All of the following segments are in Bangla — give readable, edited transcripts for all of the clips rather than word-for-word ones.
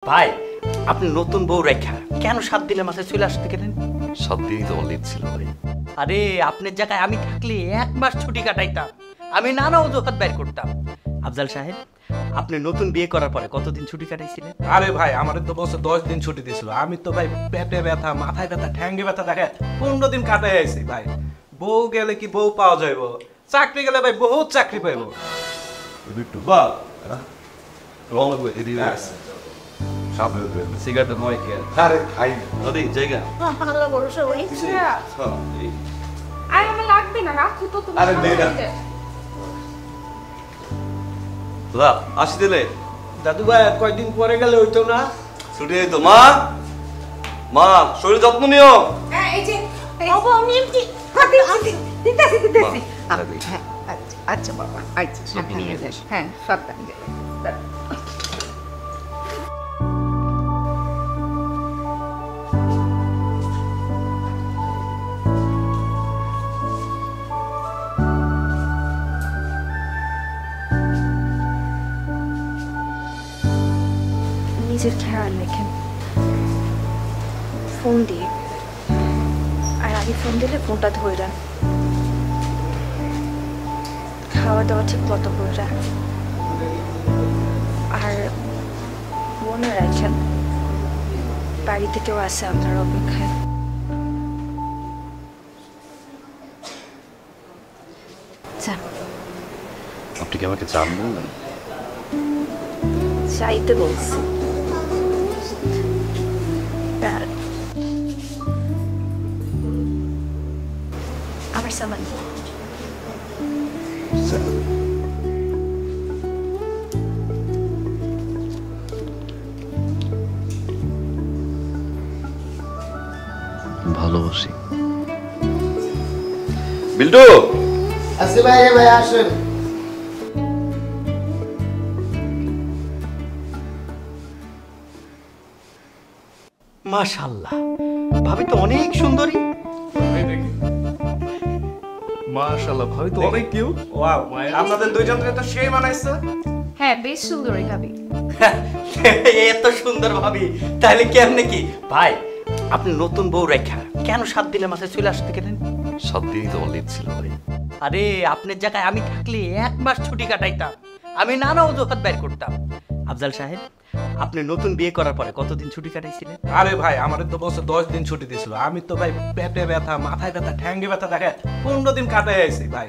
ভাই আপনি নতুন বউ রেখা কেন 7 দিনের মাথায় চলে আসতে গেলেন? 7 দিনই তো লিভ ছিল ভাই। আরে আপনার জায়গায় আমি থাকলে 1 মাস ছুটি কাটাইতাম, আমি নানা অজুহাত বের করতাম। আফজাল সাহেব, আপনি নতুন বিয়ে করার পরে কতদিন ছুটি কাটাইছিলেন? আরে ভাই আমাদের তো বছর 10 দিন ছুটি দিছিল। আমি তো ভাই পেটে ব্যথা, মাথায় ব্যথা, ঠ্যাঙ্গে ব্যথা দেখে 15 দিন কাটাই আইছি ভাই। বউ গেলে কি বউ পাওয়া যাইব, চাকরি গেলে ভাই বহুত চাকরি পাইব। একটু বা রং লাগবে এদিকে সামনে সিগারেট নয় কে আরে খাই নদী জায়গা ভালো বড়সড় হয়েছে। আরে আমার লাগবে না, রাখো তো তুমি। আরে দে না। দাদা আসি দিলে দাদু ভাই কয়দিন পরে গেলে হইতো না? ছুটি তো মা মা শরীর যত্ন নিও। হ্যাঁ এই যে বাবা আমি এমনি দিতেছি হ্যাঁ আচ্ছা বাবা আচ্ছা নিয়ে যাস। হ্যাঁ সাবধানে নিজের খেয়াল রেখেন, ফোন দিয়ে আর আগে ফোন দিলে ফোনটা ধরেন, খাওয়া দাওয়া ঠিক মতো করে আর মনে রাখেন বাড়িতে কেউ আছে আপনার অপেক্ষায়। আপনি কি আমাকে চান বললেন? চাইতে বলছি। আমার সামান ভালোবাসি। বিল্টু আসে ভাই, ভাই আসেন। মাশাআল্লাহ, ভাবি তো অনেক সুন্দরী। মাশাআল্লাহ ভাবি তো অনেক কিউট। ওয়াও, আপনাদের দুইজনকে তো সেই মানাইছে। হ্যাঁ বেশ সুন্দরী ভাবি। এত সুন্দর ভাবি, তাহলে কেমনে কি? ভাই আপনি নতুন বউ রেখা কেন 7 দিনের মাথায় চলে আসতে গেলেন? 7 দিনই তো লিভ ছিল ভাই। আরে আপনার জায়গায় আমি থাকলে 1 মাস ছুটি কাটাইতাম, আমি নানা অজুহাত বের করতাম। আফজাল সাহেব, আপনি নতুন বিয়ে করার পরে কতদিন ছুটি কাটাইছিলেন? আরে ভাই আমাদের তো বছর 10 দিন ছুটি দিছিল। আমি তো ভাই পেটে ব্যথা, মাথায় ব্যথা, ঠ্যাঙ্গে ব্যথা দেখে 15 দিন কাটাই আইছি ভাই।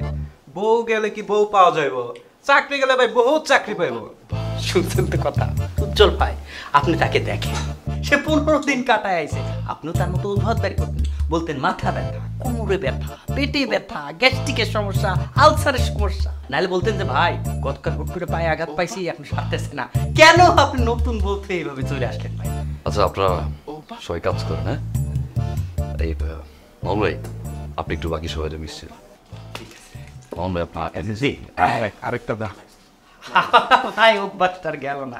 বউ গেলে কি বউ পাওয়া যাইব, চাকরি গেলে ভাই বহুত চাকরি পাইব। শুনছেন তো কথা উজ্জ্বল ভাই, আপনি তাকে দেখেন, সে 15 দিন কাটায় আইছে, আপনিও তার মতো অজুহাত বের করতেন, বলতেন মাথা ব্যথা, কোমরে ব্যথা, পেটে ব্যথা, গ্যাস্ট্রিকের সমস্যা, আলসারের সমস্যা, নাহলে বলতেন যে ভাই গতকাল হুট করে পায়ে আঘাত পাইছি, এখন সারতেছে না। কেন আপনি নতুন বলতে এইভাবে চলে আসলেন ভাই? আচ্ছা আপনারা সবাই কাজ করেন, হ্যাঁ এই মন ভাই আপনি একটু বাকি সবাই মিশছেন। মন ভাই আপনার আরেকটা দা ভাই অভ্যাসটার গেল না।